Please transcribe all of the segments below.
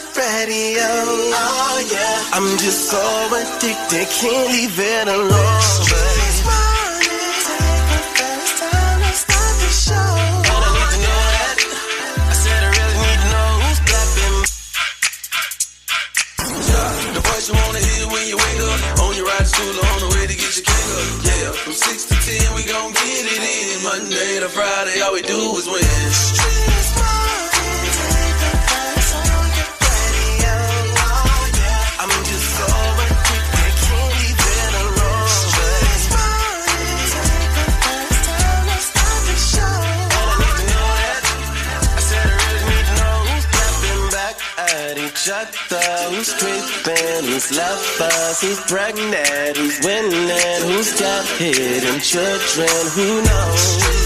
your radio. Oh yeah, I'm just so addicted, can't leave it alone. Streetz morning, take the first time to start the show. And I need to know that. I said I really need to know who's clapping. Yeah, the voice you wanna hear when you wake up. On your ride to school, on the way to get your cake up. Yeah, from 6 to 10 we gon' get it in. Monday to Friday, all we do is win. Streetz morning, take the first on your radio. Oh yeah, I'm just so addicted, can't leave it alone. Streetz morning, take the first time to start the show. And I need to know that. I said I really need to know who's clapping back at each other, who's creeping, who's lovers, who's pregnant, who's winning, who's got hidden children, who knows?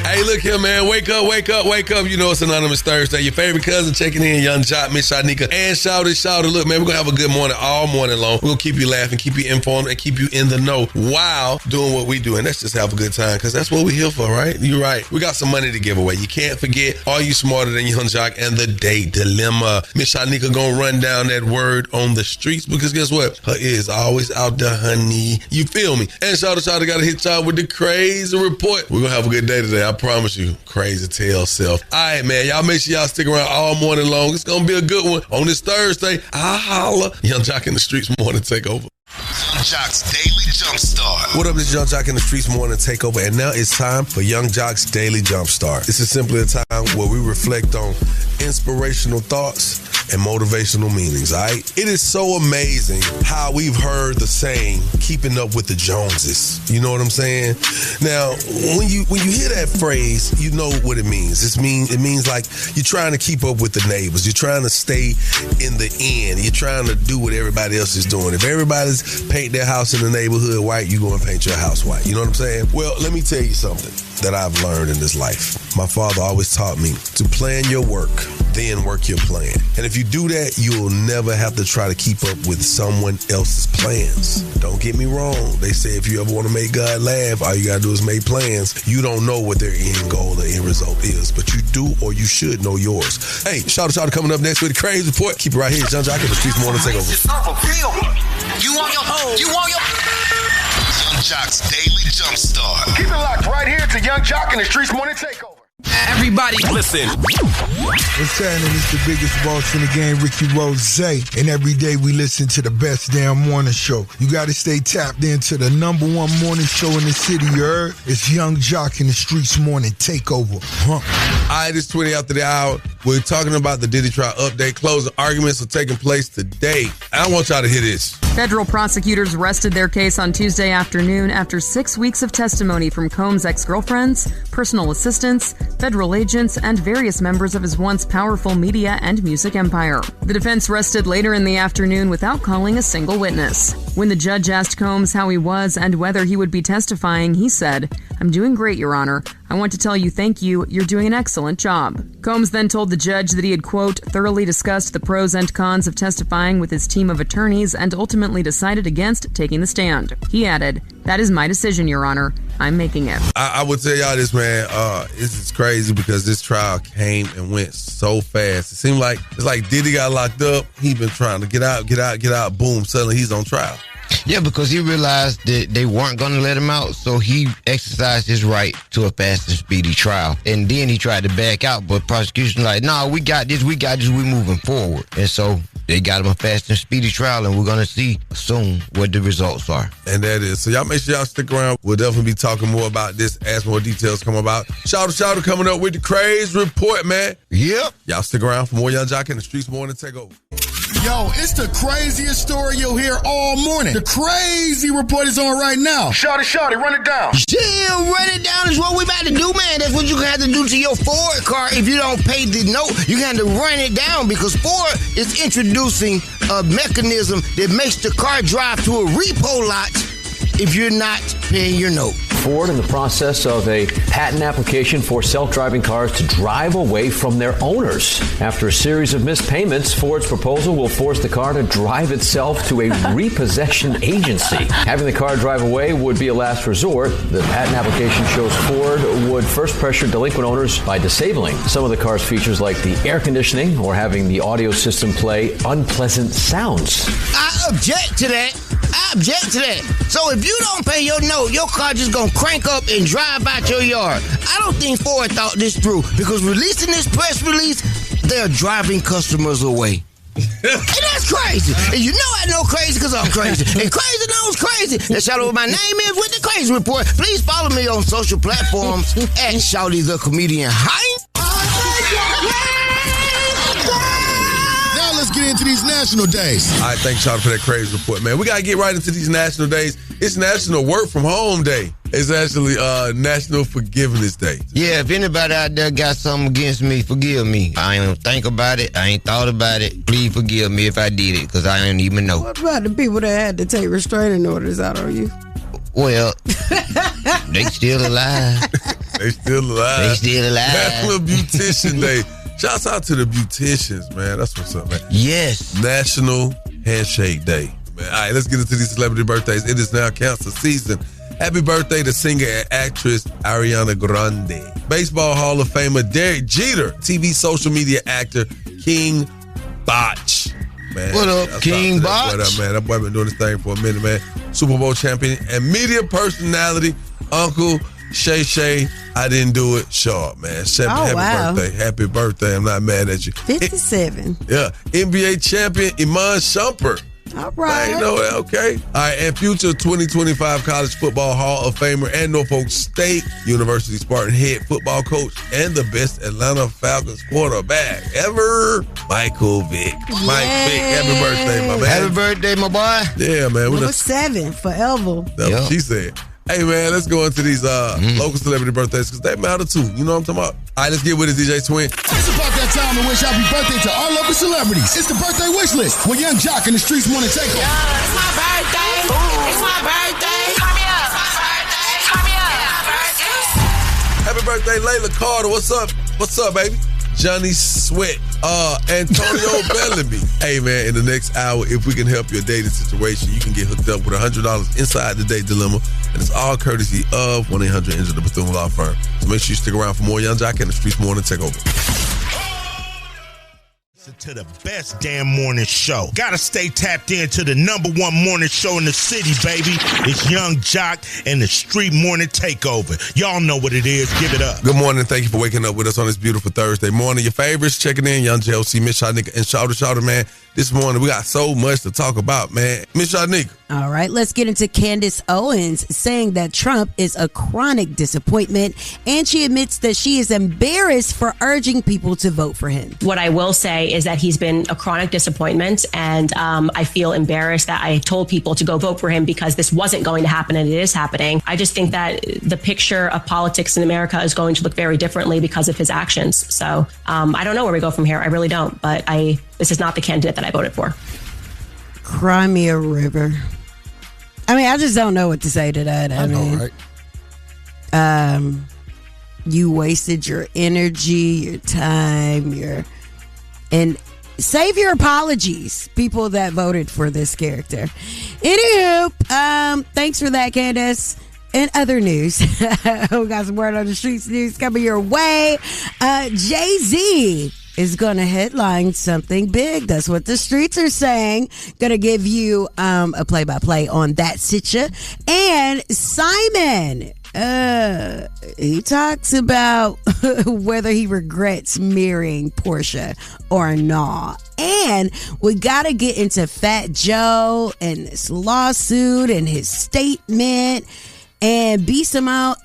Hey, look here, man. Wake up, wake up, wake up. You know it's Anonymous Thursday. Your favorite cousin checking in, Young Jock, Miss Shanika, and Shouty. Look, man, we're going to have a good morning all morning long. We're going to keep you laughing, keep you informed, and keep you in the know while doing what we do. And let's just have a good time, because that's what we're here for, right? You're right. We got some money to give away. You can't forget, are you smarter than Young Jock and the date dilemma? Miss Shanika going to run down that word on the streets, because guess what? Her ears always out there, honey. You feel me? And Shouty got to hit y'all with the crazy report. We're going to have a good day today. I promise you. Crazy tale self. All right, man. Y'all make sure y'all stick around all morning long. It's going to be a good one on this Thursday. I'll holla. Young Jock in the Streetz morning takeover. Young Jock's Daily Jumpstart. What up, this is Young Jock in the Streetz morning takeover, and now it's time for Young Jock's Daily Jumpstart. This is simply a time where we reflect on inspirational thoughts and motivational meanings, all right? It is so amazing how we've heard the saying, keeping up with the Joneses. You know what I'm saying? Now, when you hear that phrase, you know what it means. It means like you're trying to keep up with the neighbors. You're trying to stay in the end. You're trying to do what everybody else is doing. If everybody's paint their house in the neighborhood white, you go and paint your house white. You know what I'm saying? Well, let me tell you something that I've learned in this life. My father always taught me to plan your work, then work your plan. And if you do that, you'll never have to try to keep up with someone else's plans. Don't get me wrong. They say if you ever want to make God laugh, all you got to do is make plans. You don't know what their end goal or end result is, but you do or you should know yours. Hey, Shouty coming up next with the crazy report. Keep it right here. Young Jock in the Streetz morning takeover. You want your Young Jock's Daily Jumpstart. Keep it locked right here to Young Jock in the Streetz morning takeover. Everybody listen. What's happening? It's the biggest boss in the game, Ricky Rose. And every day we listen to the best damn morning show. You got to stay tapped into the number one morning show in the city, you heard? It's Young Jock in the Streetz morning takeover. All right, it's 20 after the hour. We're talking about the Diddy trial update. Closing arguments are taking place today. I want y'all to hear this. Federal prosecutors rested their case on Tuesday afternoon after 6 weeks of testimony from Combs' ex-girlfriends, personal assistants, federal agents, and various members of his once powerful media and music empire. The defense rested later in the afternoon without calling a single witness. When the judge asked Combs how he was and whether he would be testifying, he said, "I'm doing great, Your Honor. I want to tell you thank you. You're doing an excellent job." Combs then told the judge that he had, quote, thoroughly discussed the pros and cons of testifying with his team of attorneys and ultimately decided against taking the stand. He added, "That is my decision, Your Honor. I'm making it." I would tell y'all this, man. It's crazy because this trial came and went so fast. It seemed like it's like Diddy got locked up. He been trying to get out. Boom, suddenly he's on trial. Yeah, because he realized that they weren't going to let him out, so he exercised his right to a fast and speedy trial. And then he tried to back out, but prosecution like, "No, we got this, we moving forward." And so they got him a fast and speedy trial, and we're going to see soon what the results are. And that is. So y'all make sure y'all stick around. We'll definitely be talking more about this as more details come about. Shouty coming up with the crazy report, man. Yep. Y'all stick around for more Young Jock in the Streetz morning takeover. Yo, it's the craziest story you'll hear all morning. The crazy report is on right now. Shouty, run it down. Yeah, run it down is what we about to do, man. That's what you have to do to your Ford car. If you don't pay the note, you have to run it down because Ford is introducing a mechanism that makes the car drive to a repo lot if you're not paying your note. Ford in the process of a patent application for self-driving cars to drive away from their owners. After a series of missed payments, Ford's proposal will force the car to drive itself to a repossession agency. Having the car drive away would be a last resort. The patent application shows Ford would first pressure delinquent owners by disabling some of the car's features like the air conditioning or having the audio system play unpleasant sounds. I object to that. So if you don't pay your note, your car just gonna crank up and drive out your yard. I don't think Ford thought this through, because releasing this press release, they're driving customers away. And that's crazy. And you know I know crazy because I'm crazy. And crazy knows crazy. That's shout out what my name is with the Crazy Report. Please follow me on social platforms at Shouty the Comedian Heinz. Now let's get into these national days. All right, thanks, Shouty, for that Crazy Report, man. We got to get right into these national days. It's National Work From Home Day. It's actually National Forgiveness Day. Yeah, if anybody out there got something against me, forgive me. I ain't think about it. I ain't thought about it. Please forgive me if I did it, because I didn't even know. What about the people that had to take restraining orders out on you? Well, they still alive. They still alive. National Beautician Day. Shouts out to the beauticians, man. That's what's up, man. Yes. National Handshake Day. Man. All right, let's get into these celebrity birthdays. It is now cancer season. Happy birthday to singer and actress Ariana Grande. Baseball Hall of Famer Derek Jeter. TV social media actor King Botch. Man, what up, King Botch? What up, man? That boy been doing this thing for a minute, man. Super Bowl champion and media personality, Uncle Shay Shay. I didn't do it. Sharp, man. Happy birthday. I'm not mad at you. 57. Yeah. NBA champion Iman Shumpert. All right. I know that. Okay. All right. And future 2025 College Football Hall of Famer and Norfolk State University Spartan head football coach and the best Atlanta Falcons quarterback ever, Michael Vick. Mike Vick. Happy birthday, my man. Happy birthday, my boy. Yeah, man. Number 7 forever. That's what she said. Hey, man, let's go into these local celebrity birthdays because they matter too. You know what I'm talking about? All right, let's get with it, DJ Twin. It's about that time to wish happy birthday to our local celebrities. It's the birthday wish list with Young Jock and the Streetz Morning Takeover. Yeah, it's my birthday. Ooh. It's my birthday. Turn me up. It's my birthday. Turn me up. Happy birthday, Layla Carter. What's up? What's up, baby? Johnny Sweat, Antonio Bellamy. Hey, man, in the next hour, if we can help your dating situation, you can get hooked up with $100 inside the date dilemma. And it's all courtesy of 1-800-INJURED, the Bethune Law Firm. So make sure you stick around for more Young Jock and the Streetz Morning Takeover. To the best damn morning show. Gotta stay tapped into the #1 morning show in the city, baby. It's Young Jock and the Street Morning Takeover. Y'all know what it is. Give it up. Good morning. Thank you for waking up with us on this beautiful Thursday morning. Your favorites checking in, Young JLC, Miss Shanika, and Shouter, man. This morning, we got so much to talk about, man. Miss Shanika. All right, let's get into Candace Owens saying that Trump is a chronic disappointment, and she admits that she is embarrassed for urging people to vote for him. What I will say is that he's been a chronic disappointment, and I feel embarrassed that I told people to go vote for him because this wasn't going to happen, and it is happening. I just think that the picture of politics in America is going to look very differently because of his actions. So I don't know where we go from here. I really don't, but this is not the candidate that I voted for. Cry me a river. I mean, I just don't know what to say to that. I mean, right? You wasted your energy, your time, and save your apologies, people that voted for this character. Anywho, thanks for that, Candace. In other news, we got some word on the streets news coming your way. Jay-Z is going to headline something big. That's what the streets are saying. Going to give you a play-by-play on that situation. And Simon, he talks about whether he regrets marrying Portia or not. And we got to get into Fat Joe and this lawsuit and his statement. And B. Simone,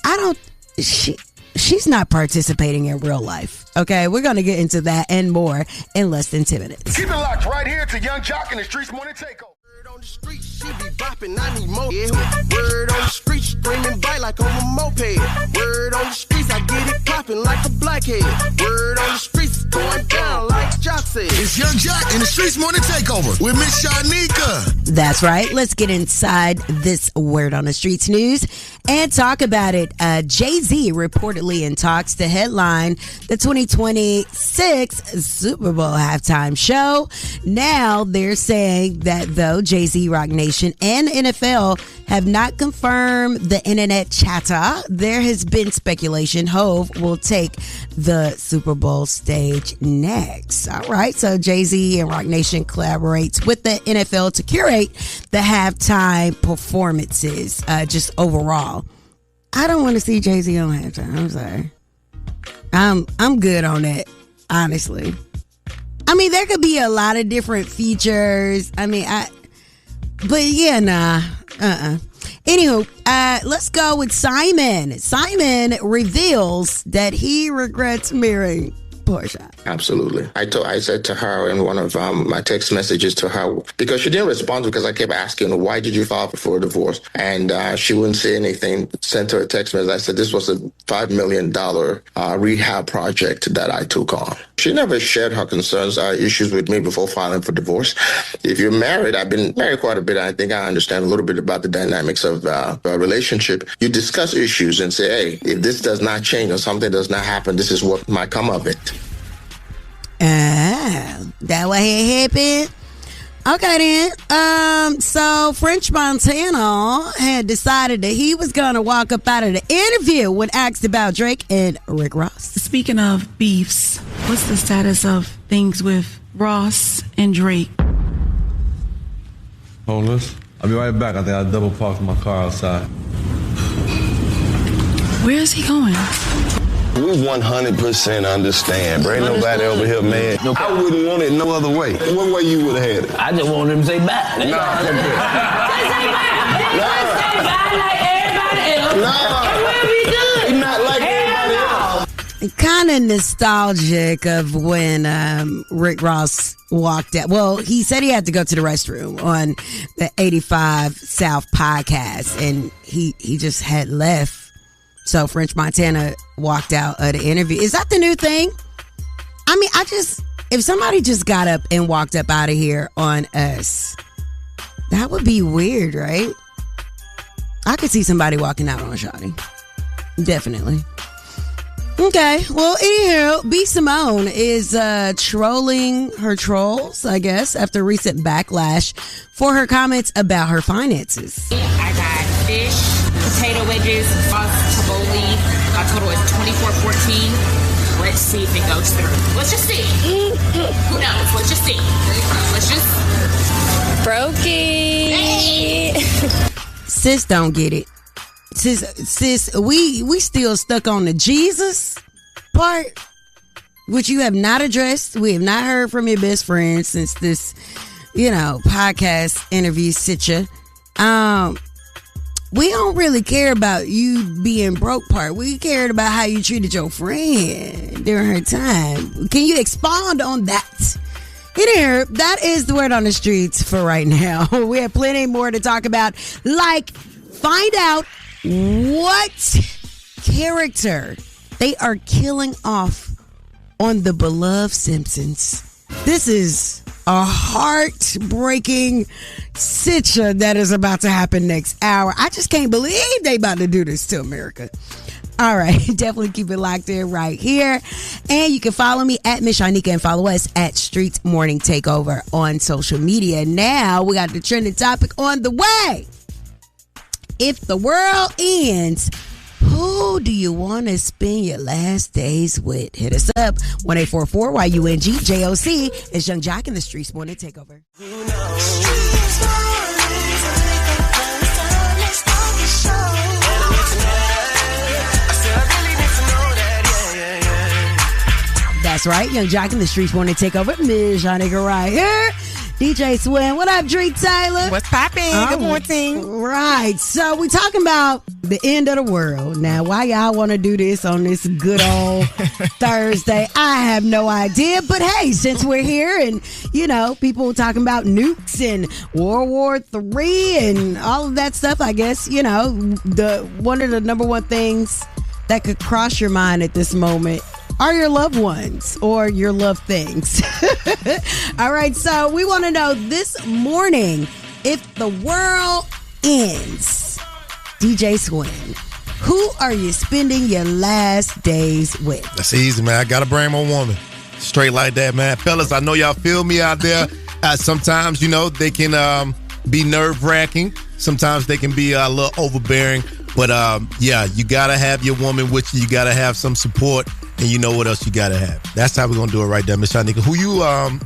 she's not participating in real life. Okay, we're going to get into that and more in less than 10 minutes. Keep it locked right here to Young Jock and the Streetz Morning Takeover. Word on the street, she be bopping, I need more. Yeah. Word on the street, screaming bite like on a moped. Word on the streets, I get it popping like a blackhead. Word on the streets, going down like Jock said. It's Young Jock in the Streetz Morning Takeover with Miss Shanika. That's right. Let's get inside this Word on the Streets news and talk about it. Jay-Z reportedly in talks to headline the 2026 Super Bowl Halftime Show. Now they're saying that though Jay-Z, Rock Nation, and NFL have not confirmed the internet chatter, there has been speculation Hov will take the Super Bowl stage next. All right, so Jay-Z and Rock Nation collaborates with the NFL to curate the halftime performances, just overall. I don't want to see Jay-Z on halftime. I'm sorry. I'm good on that, honestly. I mean, there could be a lot of different features. I mean, but yeah, nah. Anywho, let's go with Simon. Simon reveals that he regrets marrying Portia. Absolutely. I said to her in one of my text messages to her, because she didn't respond because I kept asking, why did you file for a divorce? And she wouldn't say anything. Sent her a text message. I said, this was a $5 million rehab project that I took on. She never shared her concerns, issues with me before filing for divorce. If you're married, I've been married quite a bit. I think I understand a little bit about the dynamics of a relationship. You discuss issues and say, hey, if this does not change or something does not happen, this is what might come of it. That what had happened? Okay then. So French Montana had decided that he was gonna walk up out of the interview when asked about Drake and Rick Ross. Speaking of beefs, what's the status of things with Ross and Drake? Hold us. I'll be right back. I think I double parked my car outside. Where is he going? We 100% understand, bro. Ain't nobody over here, man. I wouldn't want it no other way. What way you would have had it? I just want him to say bye. Nah, Just say bye like everybody else. Nah. We'll be good. He's not like everybody else. Kind of nostalgic of when Rick Ross walked out. Well, he said he had to go to the restroom on the 85 South podcast, and he just had left. So French Montana walked out of the interview. Is that the new thing? I mean, if somebody just got up and walked up out of here on us, that would be weird, right? I could see somebody walking out on Shawty. Definitely. Okay, well, anyhow, B. Simone is trolling her trolls, I guess, after recent backlash for her comments about her finances. I got fish, potato wedges, sauce, tabbouleh. My total is $24.14. Let's see if it goes through. Let's just see. Who knows? Let's just see. Let's just. Brokey. Hey. Sis don't get it. Sis, we still stuck on the Jesus part, which you have not addressed. We have not heard from your best friend since this, podcast interview situ. We don't really care about you being broke part. We cared about how you treated your friend during her time. Can you expound on that? Here, that is the Word on the Streets for right now. We have plenty more to talk about, like find out what character they are killing off on the beloved Simpsons. This is a heartbreaking situ that is about to happen next hour. I just can't believe they about to do this to America. All right, definitely keep it locked in right here. And you can follow me at Miss Shanika and follow us at Streetz Morning Takeover on social media. Now we got the trending topic on the way. If the world ends, who do you want to spend your last days with? Hit us up, 1-844-YUNG-JOC. It's Young Jock in the Streetz Morning Takeover. That's right, Young Jock in the Streetz Morning Takeover. Miss Shanika right here. DJ Swin, what up, Drake Taylor? What's poppin'? Good morning. Right, so we talking about the end of the world. Now, why y'all want to do this on this good old Thursday? I have no idea, but hey, since we're here and, people talking about nukes and World War III and all of that stuff, I guess, one of the number one things that could cross your mind at this moment are your loved ones or your loved things. All right, so we want to know this morning, if the world ends, DJ Swin, who are you spending your last days with? That's easy, man. I got to bring my woman. Straight like that, man. Fellas, I know y'all feel me out there. Sometimes, they can be nerve-wracking. Sometimes they can be a little overbearing. But, you got to have your woman with you. You got to have some support. And you know what else you got to have. That's how we're going to do it right there, Miss Shanika. Who you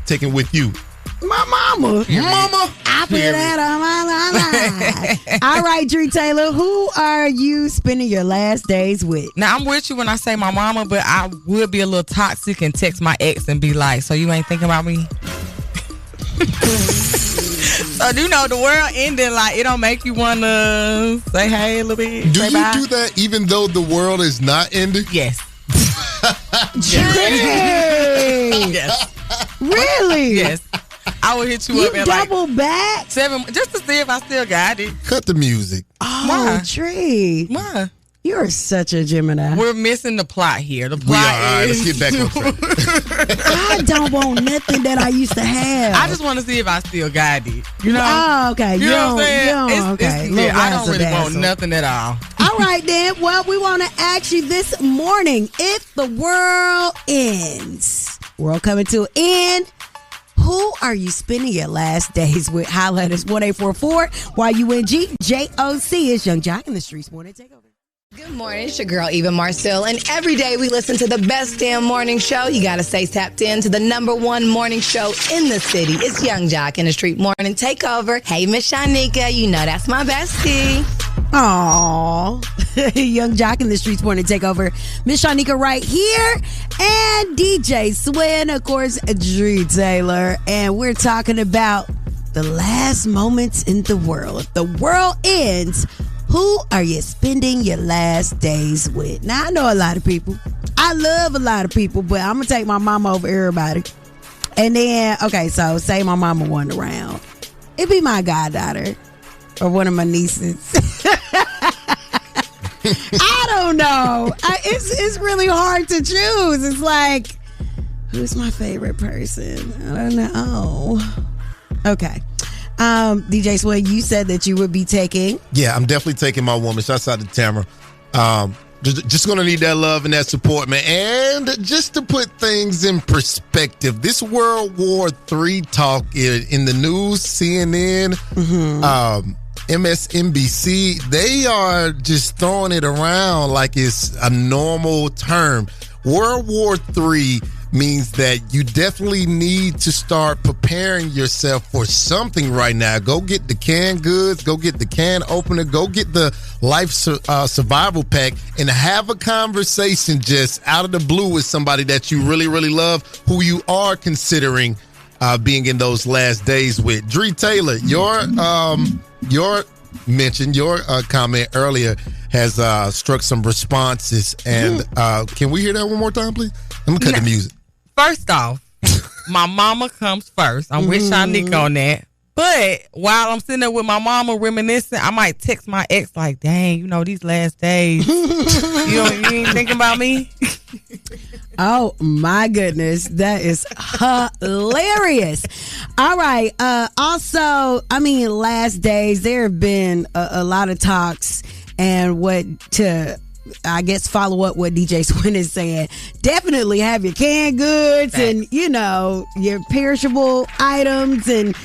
taking with you? My mama. Mama. I put that on my line. All right, Drew Taylor, who are you spending your last days with? Now, I'm with you when I say my mama, but I would be a little toxic and text my ex and be like, so you ain't thinking about me? So, the world ending, like, it don't make you want to say hey a little bit? Do you do that even though the world is not ending? Yes. Yes. Really? Yes. I will hit you up and double back 7 just to see if I still got it. Cut the music. Oh, Why? Tree. Why? You're such a Gemini. We're missing the plot here. The plot All right, let's get back on track. I don't want nothing that I used to have. I just want to see if I still got it. Oh, okay. You know what I'm saying? I don't really want razzle-dazzle. nothing at all. All right, then. Well, we want to ask you this morning, if the world ends, world coming to an end, who are you spending your last days with? Holla at us 1-844-YUNG-JOC. It's Young Jock in the Streetz Morning Takeover. Good morning, it's your girl Eva Marcel, and every day we listen to the best damn morning show. You gotta stay tapped in to the #1 morning show in the city. It's Young Jock in the Street Morning Takeover. Hey, Miss Shanika, that's my bestie. Aww. Young Jock in the Streetz Morning Takeover. Miss Shanika right here, and DJ Swin, of course, Drew Taylor, and we're talking about the last moments in the world. If the world ends, who are you spending your last days with? Now, I know a lot of people. I love a lot of people, but I'm going to take my mama over everybody. And then, okay, so say my mama wasn't around. It'd be my goddaughter or one of my nieces. I don't know. It's really hard to choose. It's like, who's my favorite person? I don't know. Okay. DJ Sway, you said that you would be taking. Yeah, I'm definitely taking my woman. Shouts out to Tamara. Just going to need that love and that support, man. And just to put things in perspective, this World War III talk in the news, CNN, MSNBC, they are just throwing it around like it's a normal term. World War III means that you definitely need to start preparing yourself for something right now. Go get the canned goods, go get the can opener, go get the life survival pack, and have a conversation just out of the blue with somebody that you really, really love, who you are considering being in those last days with. Dree Taylor, your mention, your comment earlier has struck some responses, and can we hear that one more time, please? Let me cut the music. First off, my mama comes first. I'm with Shanika on that. But while I'm sitting there with my mama reminiscing, I might text my ex like, dang, these last days. you ain't thinking about me? Oh, my goodness. That is hilarious. All right. Also, last days, there have been a lot of talks, and follow up what DJ Swin is saying. Definitely have your canned goods and, your perishable items and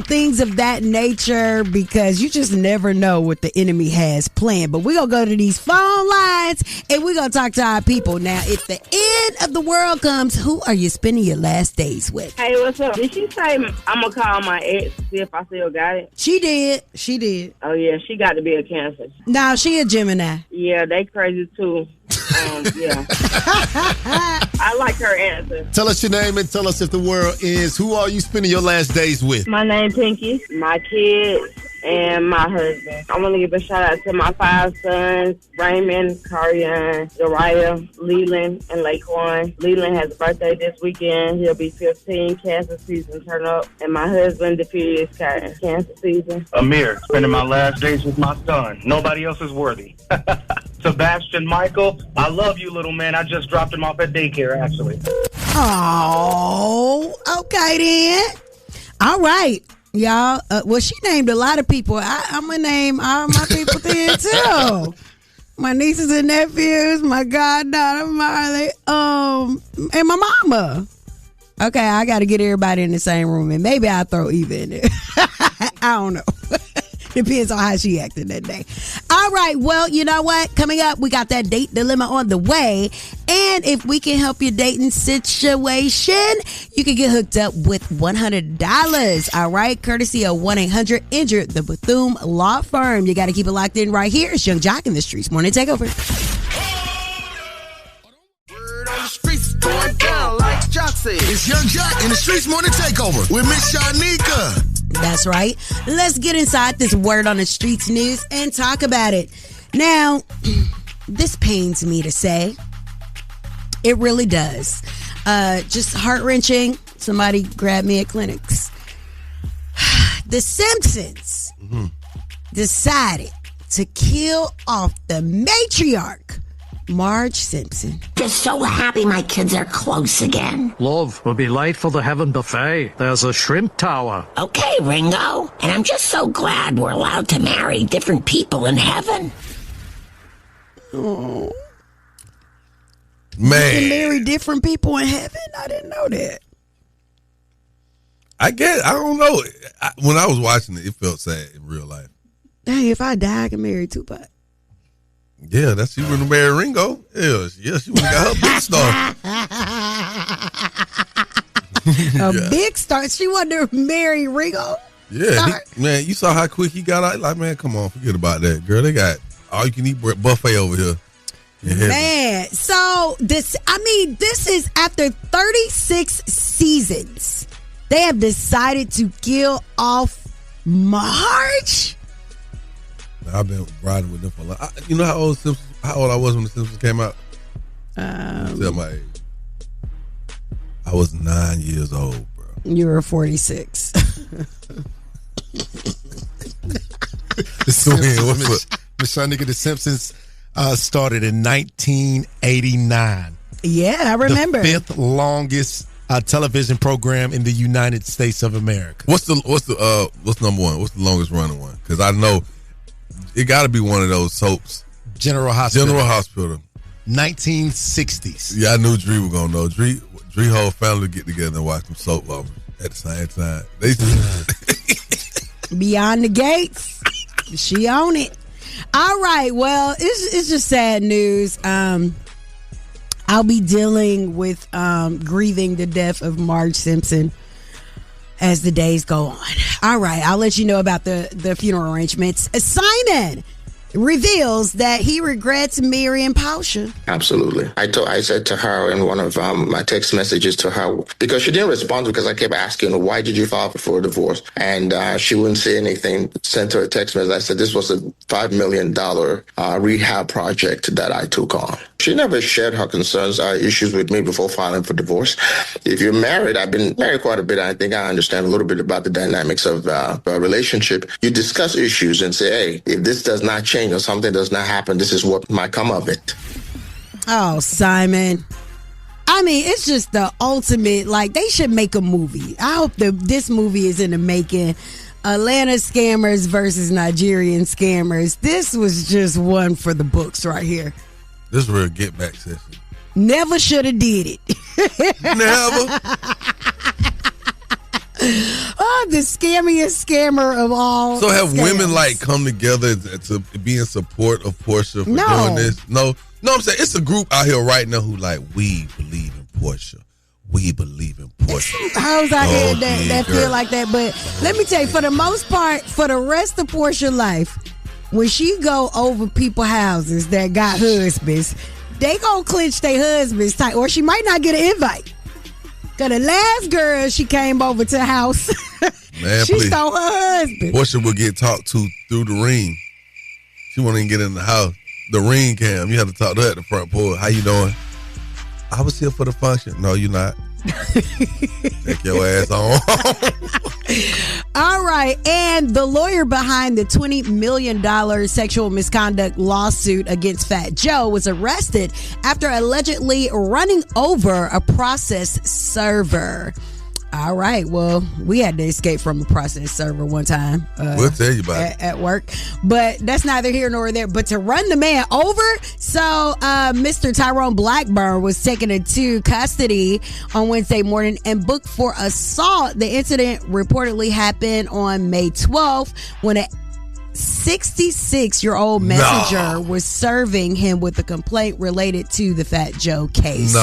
things of that nature, because you just never know what the enemy has planned. But we're going to go to these phone lines and we're going to talk to our people. Now, if the end of the world comes, who are you spending your last days with? Hey, what's up? Did she say I'm going to call my ex to see if I still got it? She did. Oh, yeah. She got to be a Cancer. No, she a Gemini. Yeah, they crazy too. Yeah. I like her answer. Tell us your name and tell us if the world is. Who are you spending your last days with? My name Pinky, my kids, and my husband. I want to give a shout out to my 5 sons, Raymond, Carian, Uriah, Leland, and Laquan. Leland has a birthday this weekend. He'll be 15. Cancer season turn up. And my husband, Defeated Cancer season. Amir, spending my last days with my son. Nobody else is worthy. Sebastian Michael, I love you, little man. I just dropped him off at daycare, actually. Oh, okay then. All right, y'all. Well, she named a lot of people. I'm going to name all my people then, too. My nieces and nephews, my goddaughter, Marley, and my mama. Okay, I got to get everybody in the same room, and maybe I'll throw Eva in there. I don't know. Depends on how she acted that day. All right, well, you know what? Coming up, we got that date dilemma on the way. And if we can help your dating situation, you can get hooked up with $100. All right, courtesy of 1-800-INJURED, the Bethune Law Firm. You got to keep it locked in right here. It's Young Jock in the Streetz Morning Takeover. Word on the streets going down like Jock said. It's Young Jock in the Streetz Morning Takeover with Miss Shanika. That's right. Let's get inside this Word on the Streets news and talk about it. Now, this pains me to say. It really does. Just heart-wrenching. Somebody grabbed me at clinics. The Simpsons decided to kill off the matriarch, Marge Simpson. Just so happy my kids are close again. Love, we'll be late for the heaven buffet. There's a shrimp tower. Okay, Ringo. And I'm just so glad we're allowed to marry different people in heaven. Oh. Man. You can marry different people in heaven? I didn't know that. I don't know. When I was watching it felt sad in real life. Dang, if I die, I can marry Tupac. Yeah, she wouldn't have married Ringo. Yeah, she would have got her big star. Big star? She wanted to marry Ringo? Yeah, man, you saw how quick he got out. Like, man, come on, forget about that, girl. They got all you can eat buffet over here. Man, so this is after 36 seasons. They have decided to kill off Marge. I've been riding with them for a long. You know how old I was when the Simpsons came out? Tell my age. I was 9 years old, bro. You were 46. Miss Shanika, the Simpsons started in 1989. Yeah, I remember. The fifth longest television program in the United States of America. What's number one? What's the longest running one? Because I know it got to be one of those soaps. General Hospital. 1960s. Yeah, I knew Dree was gonna know. Dree whole family get together and watch them soap operas at the same time. They Beyond the Gates. She own it. All right. Well, it's just sad news. I'll be dealing with grieving the death of Marge Simpson as the days go on. All right. I'll let you know about the funeral arrangements. Simon reveals that he regrets marrying Portia. Absolutely. I said to her in one of my text messages to her, because she didn't respond because I kept asking her, why did you file for a divorce? And she wouldn't say anything. Sent her a text message. I said, this was a $5 million rehab project that I took on. She never shared her concerns, issues with me before filing for divorce. If you're married, I've been married quite a bit. I think I understand a little bit about the dynamics of a relationship. You discuss issues and say, hey, if this does not change or something does not happen, this is what might come of it. Oh, Simon. I mean, it's just the ultimate, like, they should make a movie. I hope this movie is in the making. Atlanta scammers versus Nigerian scammers. This was just one for the books right here. This is real get back session. Never should have did it. Never. Oh, the scammiest scammer of all. So have scams. women like come together to be in support of Portia for doing this? No, I'm saying it's a group out here right now who like, we believe in Portia. We believe in Portia. Hoes out here that feel like that. But let me tell you, for the most part, for the rest of Portia's life, when she go over people's houses that got husbands, they gonna clinch their husbands tight, or she might not get an invite. Cause the last girl she came over to the house, man, she stole her husband. Portia will get talked to through the ring. She won't even get in the house. The ring cam, you have to talk to her at the front porch. How you doing? I was here for the function. No, you're not. Take your ass on. All right. And the lawyer behind the $20 million sexual misconduct lawsuit against Fat Joe was arrested after allegedly running over a process server. All right. Well, we had to escape from a process server one time. We'll tell you about it. At work. But that's neither here nor there. But to run the man over, so Mr. Tyrone Blackburn was taken into custody on Wednesday morning and booked for assault. The incident reportedly happened on May 12th when a 66-year-old messenger was serving him with a complaint related to the Fat Joe case.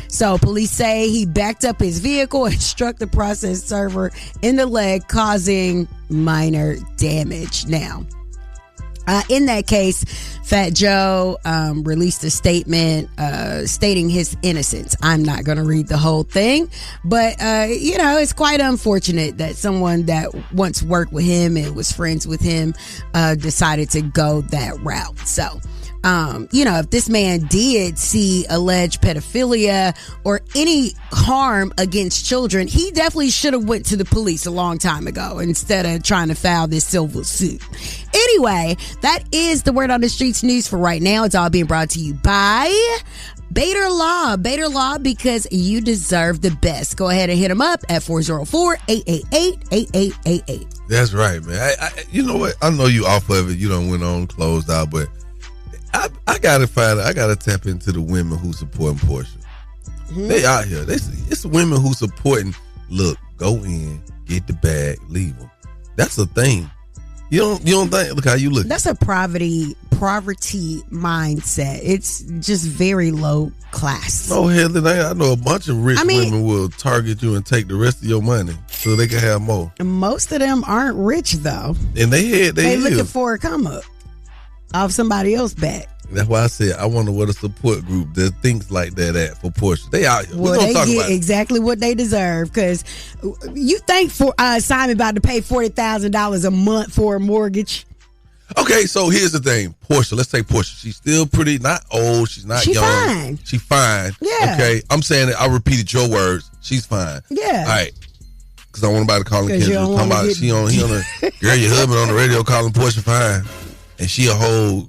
So police say he backed up his vehicle and struck the process server in the leg, causing minor damage. Now, in that case, Fat Joe released a statement stating his innocence. I'm not going to read the whole thing, but, it's quite unfortunate that someone that once worked with him and was friends with him decided to go that route. So, if this man did see alleged pedophilia or any harm against children, he definitely should have went to the police a long time ago instead of trying to file this civil suit. Anyway, that is the word on the streets news for right now. It's all being brought to you by Bader Law. Bader Law, because you deserve the best. Go ahead and hit them up at 404-888-8888. That's right, man. You know what? I know you off of it. You don't went on closed out, but I gotta tap into the women who supporting Portia. Mm-hmm. They out here. It's women who supporting. Look, go in, get the bag, leave them. That's a thing. You don't think? Look how you look. That's a poverty mindset. It's just very low class. No hell, I know a bunch of rich women will target you and take the rest of your money so they can have more. Most of them aren't rich though, and they looking for a come up off somebody else's back. That's why I said I wonder what a support group that thinks like that at for Portia. They out here. Well, they get exactly what they deserve, because you think for Simon about to pay $40,000 a month for a mortgage. Okay, so here's the thing. Portia, let's say Portia. She's still pretty, not old. She's not young. Fine. She's fine. Yeah. Okay, I'm saying it. I repeated your words. She's fine. Yeah. All right. Because I want nobody calling Kendra. Talking about he on girl, your husband on the radio calling Portia fine. And she a whole,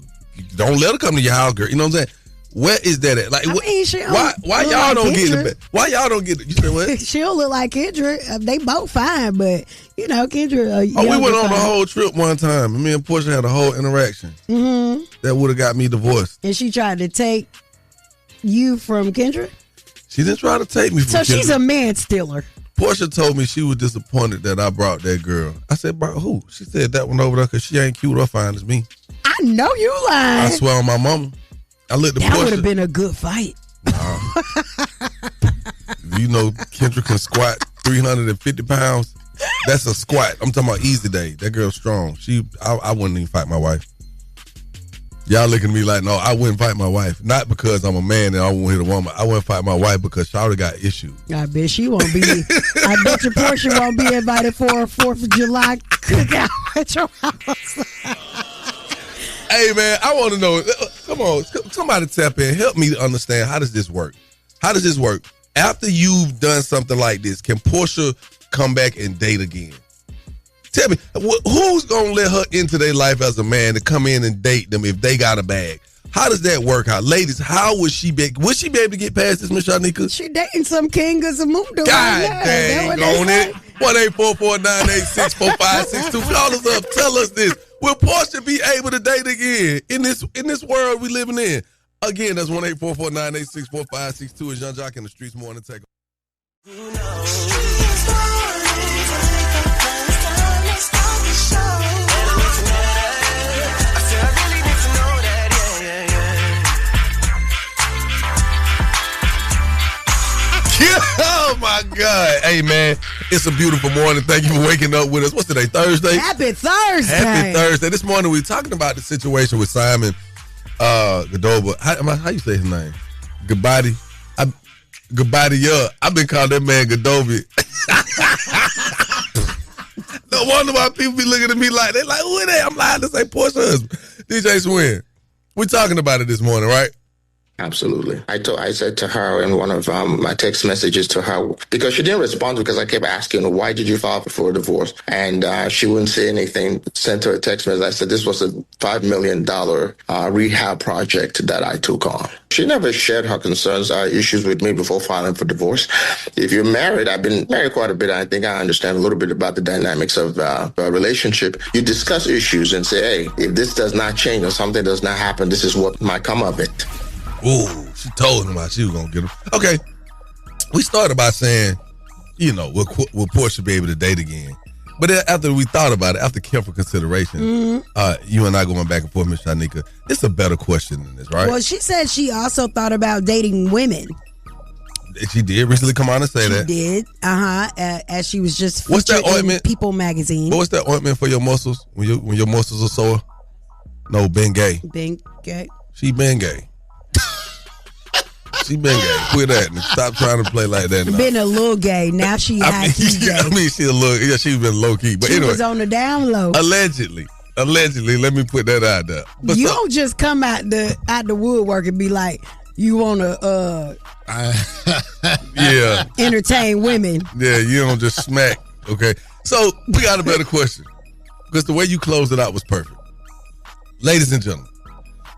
don't let her come to your house, girl. You know what I'm saying? Where is that at? Like, why y'all don't get it? Why y'all don't get it? You said what? She don't look like Kendra. They both fine, but Kendra. We went on the whole trip one time, and me and Portia had a whole interaction. Mm-hmm. That would have got me divorced. And she tried to take you from Kendra? She didn't try to take me from Kendra. So she's a man stealer. Portia told me she was disappointed that I brought that girl. I said, brought who? She said that one over there because she ain't cute or fine as me. I know you lying. I swear on my mama. I looked at Portia. That would have been a good fight. You know Kendra can squat 350 pounds? That's a squat. I'm talking about easy day. That girl's strong. I wouldn't even fight my wife. Y'all looking at me like, no, I wouldn't fight my wife. Not because I'm a man and I won't hit a woman. I wouldn't fight my wife because she already got issues. I bet she won't be. I bet your Portia won't be invited for a 4th of July cookout at your house. Hey, man, I want to know. Come on, somebody tap in. Help me to understand, how does this work? How does this work? After you've done something like this, can Portia come back and date again? Tell me, who's going to let her into their life as a man to come in and date them if they got a bag? How does that work out? Ladies, how would she be able to get past this, Miss Shanika? She dating some king of Zamundo. God dang on it. 1-844-986-4562. Call us up. Tell us this. Will Portia be able to date again in this world we living in? Again, that's 1-844-986-4562. It's Young Jock in the Streets Morning Takeover. Oh my God. Hey man, it's a beautiful morning. Thank you for waking up with us. What's today? Thursday? Happy Thursday. Happy Thursday. This morning we're talking about the situation with Simon Godoba. How you say his name? Gabati. Gabati. I've been calling that man Godobi. No wonder why people be looking at me like, they're like, who is that? I'm lying to say Portia husband. DJ Swin. We're talking about it this morning, right? Absolutely. I said to her in one of my text messages to her, because she didn't respond because I kept asking her, why did you file for a divorce? And she wouldn't say anything. Sent her a text message. I said, this was a $5 million rehab project that I took on. She never shared her concerns or issues with me before filing for divorce. If you're married, I've been married quite a bit. I think I understand a little bit about the dynamics of a relationship. You discuss issues and say, hey, if this does not change or something does not happen, this is what might come of it. Ooh, she told him she was going to get him. Okay. We started by saying, will Portia be able to date again? But after we thought about it, after careful consideration, you and I going back and forth, Ms. Shanika, it's a better question than this, right? Well, she said she also thought about dating women. She did recently come on and say that. She did, as she was just what's that featured in ointment? People magazine. What's that ointment for your muscles when your muscles are sore? No, Bengay. Bengay. She Bengay. She been gay. Quit that and stop trying to play like that now. Been a little gay. Now she high key gay. I mean, she's been low key. But she anyway, was on the down low. Allegedly, let me put that out there. But you don't just come out the woodwork and be like, you want to entertain women. Yeah, you don't just smack. Okay, so we got a better question because the way you closed it out was perfect. Ladies and gentlemen,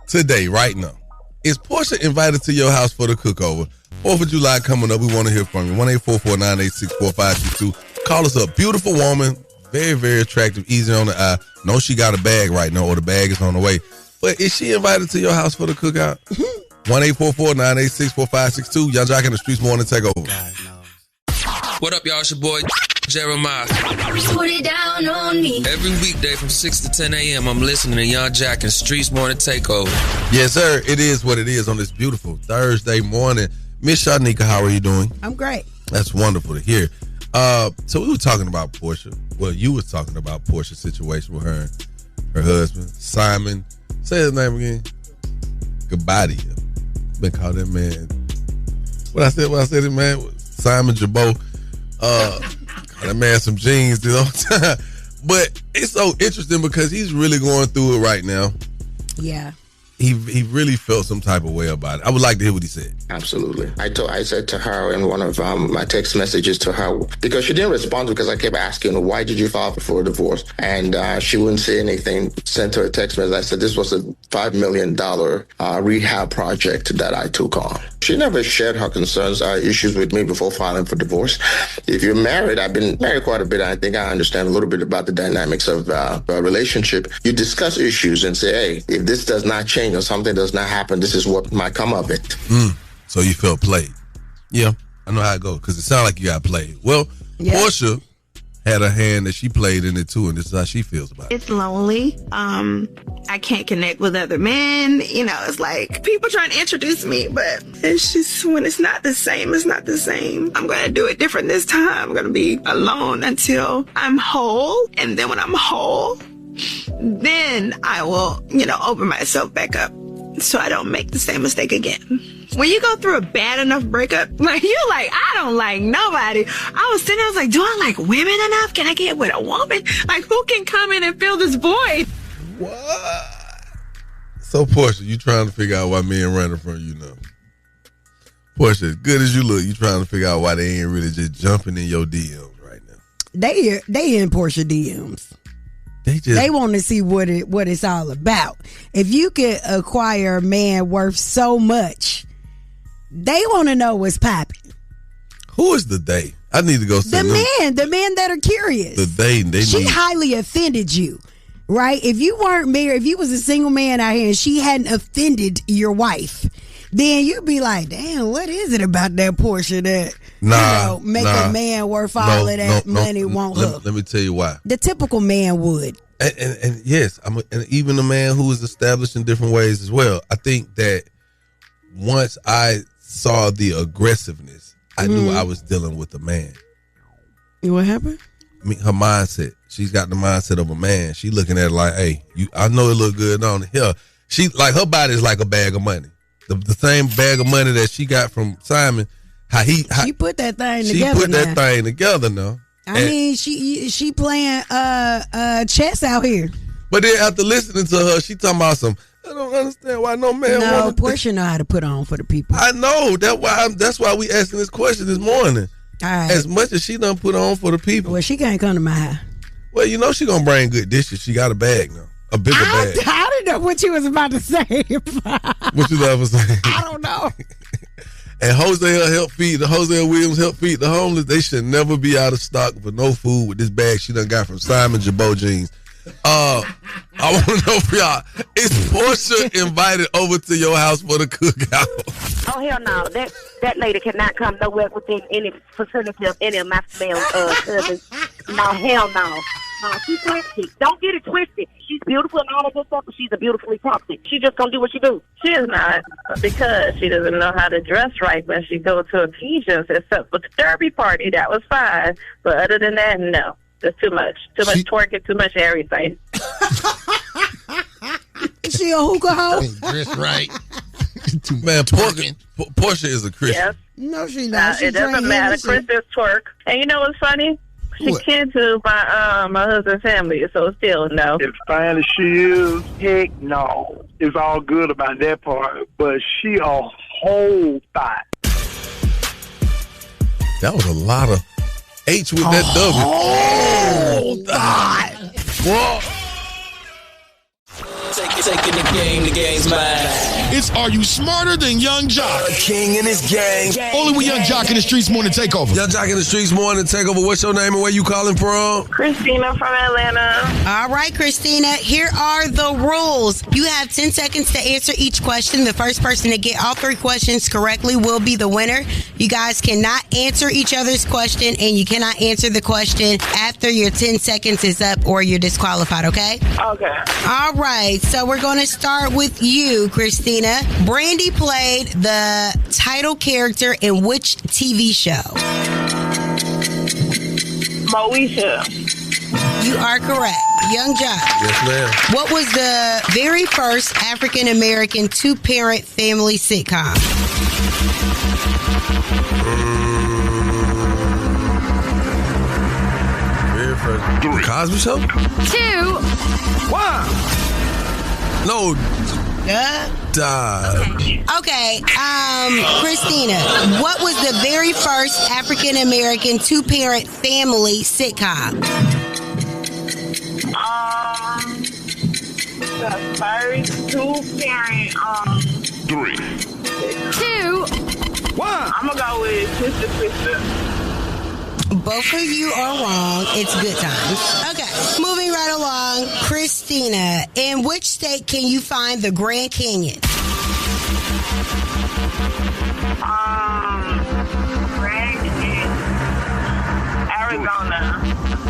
today, right now, is Portia invited to your house for the cookover? 4th of July coming up. We want to hear from you. 1-844-986-4562. Call us up. Beautiful woman. Very, very attractive. Easy on the eye. Know she got a bag right now or the bag is on the way. But is she invited to your house for the cookout? 1-844-986-4562. Young Jock in the Streetz Morning Takeover. What up, y'all? It's your boy, Jeremiah. Put it down on me. Every weekday from 6 to 10 a.m., I'm listening to Young Jack and Streetz Morning Takeover. Yes, sir. It is what it is on this beautiful Thursday morning. Miss Shanika, how are you doing? I'm great. That's wonderful to hear. So we were talking about Portia. Well, you was talking about Portia's situation with her and her husband, Simon. Say his name again. Gabati. Been called that man. What I said, his man was Simon Jabot. That man some jeans the whole time. But it's so interesting because he's really going through it right now. Yeah. He really felt some type of way about it. I would like to hear what he said. Absolutely. I said to her in one of my text messages to her, because she didn't respond because I kept asking her, why did you file for a divorce? And she wouldn't say anything. Sent her a text message. I said, this was a $5 million rehab project that I took on. She never shared her concerns or issues with me before filing for divorce. If you're married, I've been married quite a bit. I think I understand a little bit about the dynamics of a relationship. You discuss issues and say, hey, if this does not change or something does not happen, this is what might come of it. So you felt played. Yeah, I know how it goes because it sounds like you got played. Well, yeah. Portia had a hand that she played in it too, and this is how she feels about it. It's lonely. I can't connect with other men. It's like people trying to introduce me, but it's just when it's not the same, it's not the same. I'm going to do it different this time. I'm going to be alone until I'm whole. And then when I'm whole, then I will, open myself back up so I don't make the same mistake again. When you go through a bad enough breakup, you're like, I don't like nobody. I was sitting there, I was like, do I like women enough? Can I get with a woman? Who can come in and fill this void? What? So, Portia, you trying to figure out why men running from you now? Portia, as good as you look, you trying to figure out why they ain't really just jumping in your DMs right now. They in Portia DMs. They want to see what it's all about. If you could acquire a man worth so much, they want to know what's popping. Who is the they? I need to go see the men that are curious. She highly offended you, right? If you weren't married, if you was a single man out here and she hadn't offended your wife, then you'd be like, damn, what is it about that Portia that make a man worth all of that money want her? Let me tell you why. The typical man would. And yes, and even a man who is established in different ways as well. I think that once I saw the aggressiveness, I knew I was dealing with a man. What happened? I mean, her mindset. She's got the mindset of a man. She looking at it like, hey, I know it look good on here. She like her body is like a bag of money. The same bag of money that she got from Simon. She put that thing together. She put that thing together now. I mean, she playing chess out here. But then after listening to her, she talking about some. I don't don't understand why no man. No, Portia know how to put on for the people. I know that's why we asking this question this morning. All right. As much as she done put on for the people. Well, she can't come to my house. Well, you know she gonna bring good dishes. She got a bag now, a bigger bag. I didn't know what you was about to say. What you ever say? I don't know. And Hosea Williams help feed the homeless. They should never be out of stock for no food with this bag she done got from Simon Jabot Jeans. I want to know for y'all, is Portia invited over to your house for the cookout? Oh, hell no. That lady cannot come nowhere within any vicinity of any of my male cousins. No, hell no. No, she's toxic. Don't get it twisted. She's beautiful and all of this stuff, but she's a beautifully toxic. She just gonna do what she do. She is not, because she doesn't know how to dress right when she goes to occasions, except for the derby party. That was fine. But other than that, no. That's too much. Too much twerking, too much everything. Is she a hookah hoe? Dress right. Man, Portia is a Christian. Yes. No, she not. It doesn't matter. Chris is twerk. And you know what's funny? She kin to my husband's family, so still no. As fine as she is, heck no. It's all good about that part, but she a whole thought. That was a lot of H with that W. Oh, God. Whoa. Taking the game's mine. It's Are You Smarter Than Young Jock? A king in his gang. Only with Young Jock in the Streetz Morning Takeover. Young Jock in the Streetz Morning Takeover. What's your name and where you calling from? Christina from Atlanta. All right, Christina, here are the rules. You have 10 seconds to answer each question. The first person to get all 3 questions correctly will be the winner. You guys cannot answer each other's question, and you cannot answer the question after your 10 seconds is up or you're disqualified, okay? Okay. All right, so we're going to start with you, Christina. Brandy played the title character in which TV show? Moesha. You are correct. Young Jock. Yes, ma'am. What was the very first African-American 2-parent family sitcom? Very first. Cosby Show? 2. 1. No. Okay. Christina, what was the very first African-American 2-parent family sitcom? The first 2-parent. 3. 2. 1. I'm gonna go with Sister. Both of you are wrong. It's good times. Okay, moving right along. Christina, in which state can you find the Grand Canyon? Grand Canyon. Arizona.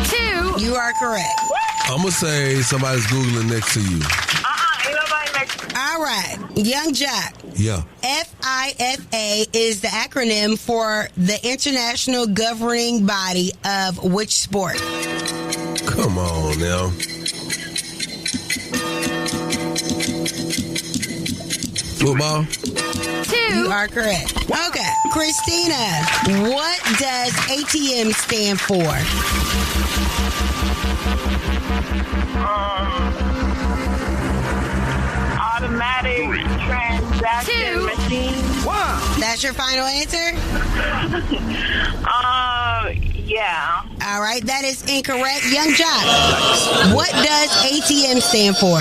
2. You are correct. I'm going to say somebody's Googling next to you. Ain't nobody next to me. All right, Young Jock. Yeah. FIFA is the acronym for the international governing body of which sport? Come on now. Football? 2. You are correct. Okay. Christina, what does ATM stand for? Automatic transaction machine. 1. That's your final answer? Yeah. All right, that is incorrect. Young Jock, what does ATM stand for?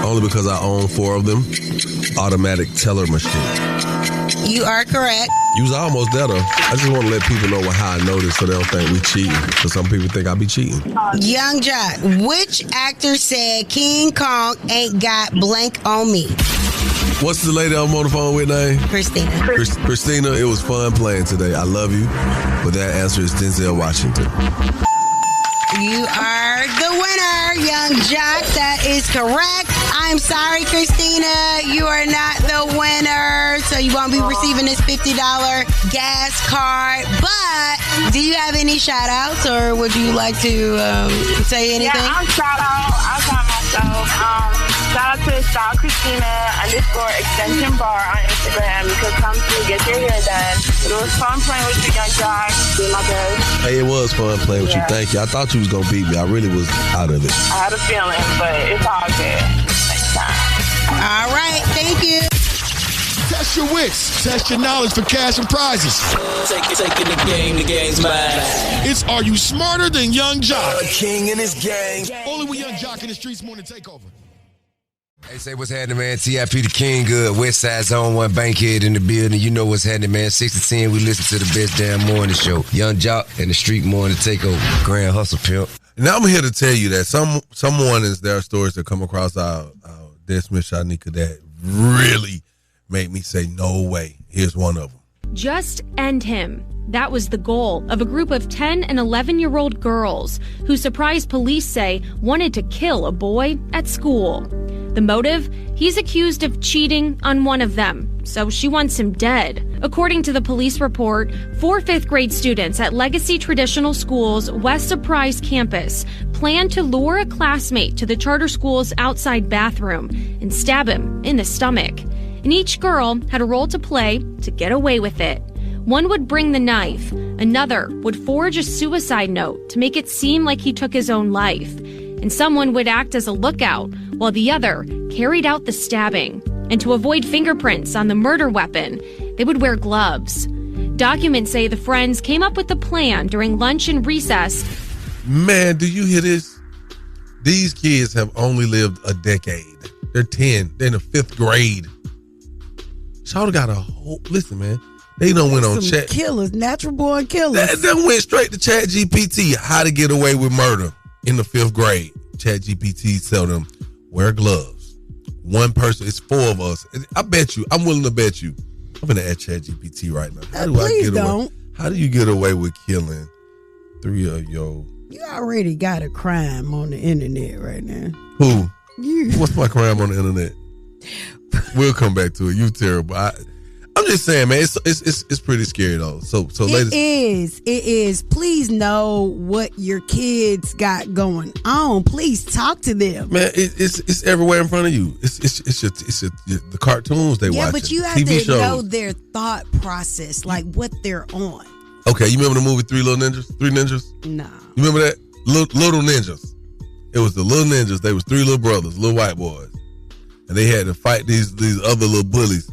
Only because I own 4 of them. Automatic teller machine. You are correct. You was almost there, though. I just want to let people know how I know this so they don't think we cheating. Because some people think I be cheating. Young Jock, which actor said King Kong ain't got blank on me? What's the lady I'm on the phone with name? Christina. Christina, it was fun playing today. I love you. But that answer is Denzel Washington. You are the winner, Young Jock. That is correct. I'm sorry, Christina. You are not the winner. So you won't be receiving this $50 gas card. But do you have any shout outs or would you like to say anything? Yeah, I'll shout myself. Shout out to Style Christina _extension bar on Instagram. You can come through, get your hair done. It was fun playing with you, Young Jock. Do my best. Hey, it was fun playing with you. Thank you. I thought you was going to beat me. I really was out of it. I had a feeling, but it's all good. Next time. All your wits. Test your knowledge for cash and prizes. Taking the game's mine. It's Are You Smarter Than Young Jock? A king and his gang. Only with Young Jock in the Streetz Morning Takeover. Hey, say what's happening, man. TIP the King, good. West Side Zone 1 Bankhead in the building. You know what's happening, man. 6 to 10, we listen to the best damn morning show. Young Jock and the Street Morning Takeover. Grand Hustle Pimp. Now I'm here to tell you that some mornings there are stories that come across our Dead Smith Shanika that really make me say, no way. Here's one of them. Just end him. That was the goal of a group of 10 and 11-year-old girls who, surprise police say, wanted to kill a boy at school. The motive? He's accused of cheating on one of them, so she wants him dead. According to the police report, 4 fifth-grade students at Legacy Traditional School's West Surprise campus planned to lure a classmate to the charter school's outside bathroom and stab him in the stomach. And each girl had a role to play to get away with it. One would bring the knife. Another would forge a suicide note to make it seem like he took his own life. And someone would act as a lookout while the other carried out the stabbing. And to avoid fingerprints on the murder weapon, they would wear gloves. Documents say the friends came up with the plan during lunch and recess. Man, do you hear this? These kids have only lived a decade. They're 10. They're in the 5th grade. Shawty got a whole... Listen, man. They done went on chat. Killers, natural born killers. They went straight to ChatGPT. How to get away with murder in the 5th grade. ChatGPT tell them, wear gloves. One person, it's 4 of us. I bet you, I'm willing to bet you. I'm gonna add ChatGPT right now. How do you get away with killing 3 of your... You already got a crime on the internet right now. Who? You. What's my crime on the internet? We'll come back to it. You terrible. I'm just saying, man, it's pretty scary though. So ladies, it is. Please know what your kids got going on. Please talk to them. Man, it's everywhere in front of you. It's the cartoons they watch. Yeah, but you have TV to shows. know their thought process, like what they're on. Okay, you remember the movie Three Ninjas? No. You remember that? Little Ninjas. It was the little ninjas. They was 3 little brothers, little white boys, and they had to fight these other little bullies.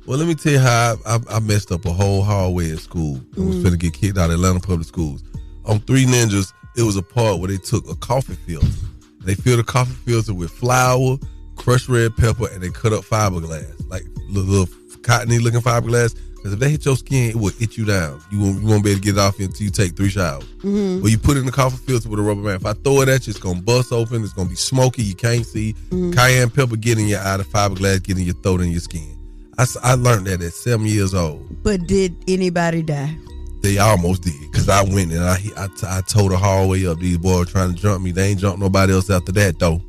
Well, let me tell you how I messed up a whole hallway at school. I was finna get kicked out of Atlanta Public Schools. On 3 Ninjas, it was a part where they took a coffee filter. They filled the coffee filter with flour, crushed red pepper, and they cut up fiberglass, like little cottony-looking fiberglass. Because if they hit your skin, it will itch you down. You won't be able to get it off until you take 3 showers. Mm-hmm. Well, you put it in the coffee filter with a rubber band. If I throw it at you, it's going to bust open. It's going to be smoky. You can't see. Cayenne pepper get in your eye, the fiberglass get in your throat and your skin. I learned that at 7 years old. But did anybody die? They almost did, because I went and I tore the hallway up. These boys were trying to jump me. They ain't jumped nobody else after that, though.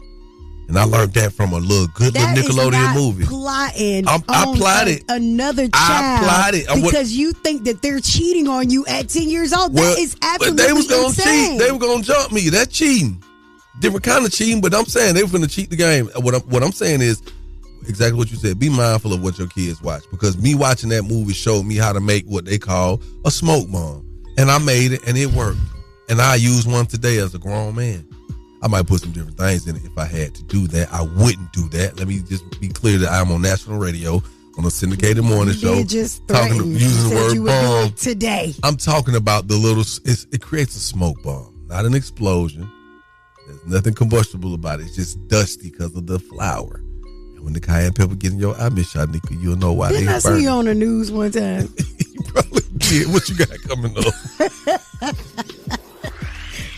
And I learned that from a little Nickelodeon movie. Plotting I plotted another child. I plotted because you think that they're cheating on you at 10 years old. Well, that is absolutely they was gonna insane. cheat. They were gonna jump me. That's cheating. Different kind of cheating, but I'm saying they were gonna cheat the game. What I'm saying is exactly what you said. Be mindful of what your kids watch, because me watching that movie showed me how to make what they call a smoke bomb, and I made it and it worked. And I use one today as a grown man. I might put some different things in it if I had to do that. I wouldn't do that. Let me just be clear that I'm on national radio on a syndicated morning show. Just using the word bomb today. I'm talking about the little. It creates a smoke bomb, not an explosion. There's nothing combustible about it. It's just dusty because of the flour. And when the cayenne pepper get in your eye, Miss Shanika, you'll know why. Didn't I see you on the news one time? You probably did. What you got coming up?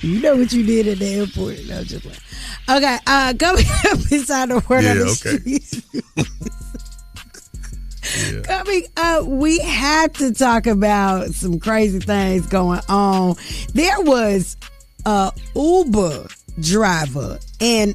You know what you did at the airport. No, just like, okay, coming up inside the word on the streets. Coming up, we have to talk about some crazy things going on. There was a Uber driver and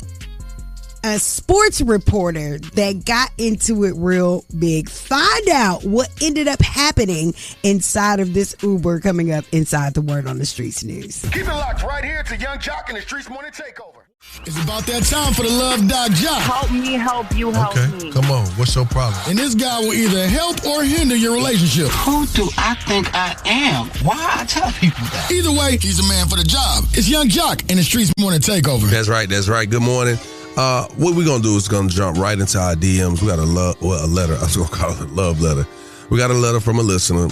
a sports reporter that got into it real big. Find out what ended up happening inside of this Uber coming up inside the Word on the Streets news. Keep it locked right here to Young Jock and the Streetz Morning Takeover. It's about that time for the Love Doc Jock. Help me, help you, help me. Come on. What's your problem? And this guy will either help or hinder your relationship. Who do I think I am? Why I tell people that? Either way, he's a man for the job. It's Young Jock and the Streetz Morning Takeover. That's right. Good morning. What we're going to do is going to jump right into our DMs. We got a letter. I was going to call it a love letter. We got a letter from a listener.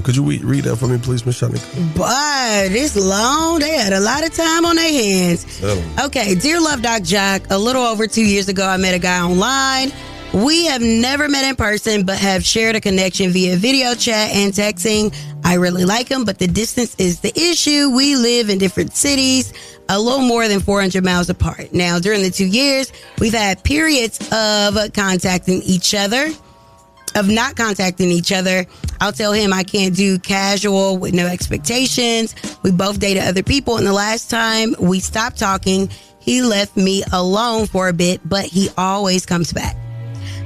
Could you read that for me, please, Miss Shanika? But it's long. They had a lot of time on their hands. Okay, dear Love Doc Jock, a little over 2 years ago, I met a guy online. We have never met in person, but have shared a connection via video chat and texting. I really like him, but the distance is the issue. We live in different cities, a little more than 400 miles apart. Now, during the 2 years, we've had periods of not contacting each other. I'll tell him I can't do casual with no expectations. We both dated other people, and the last time we stopped talking, he left me alone for a bit, but he always comes back.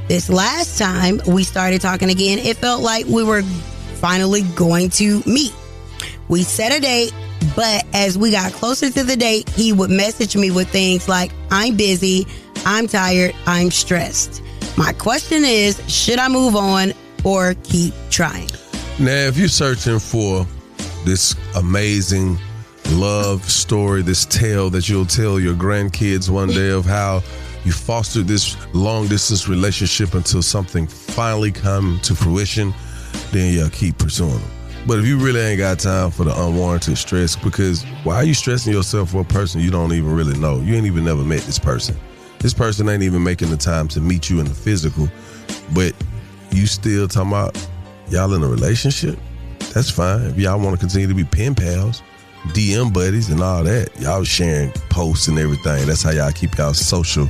This last time we started talking again, it felt like we were finally going to meet. We set a date, but as we got closer to the date, he would message me with things like, I'm busy, I'm tired, I'm stressed. My question is, should I move on or keep trying? Now, if you're searching for this amazing love story, this tale that you'll tell your grandkids one day of how you fostered this long-distance relationship until something finally come to fruition, then you'll keep pursuing them. But if you really ain't got time for the unwarranted stress, because why are you stressing yourself for a person you don't even really know? You ain't even never met this person. This person ain't even making the time to meet you in the physical, but you still talking about y'all in a relationship? That's fine. If y'all want to continue to be pen pals, DM buddies and all that, y'all sharing posts and everything. That's how y'all keep y'all social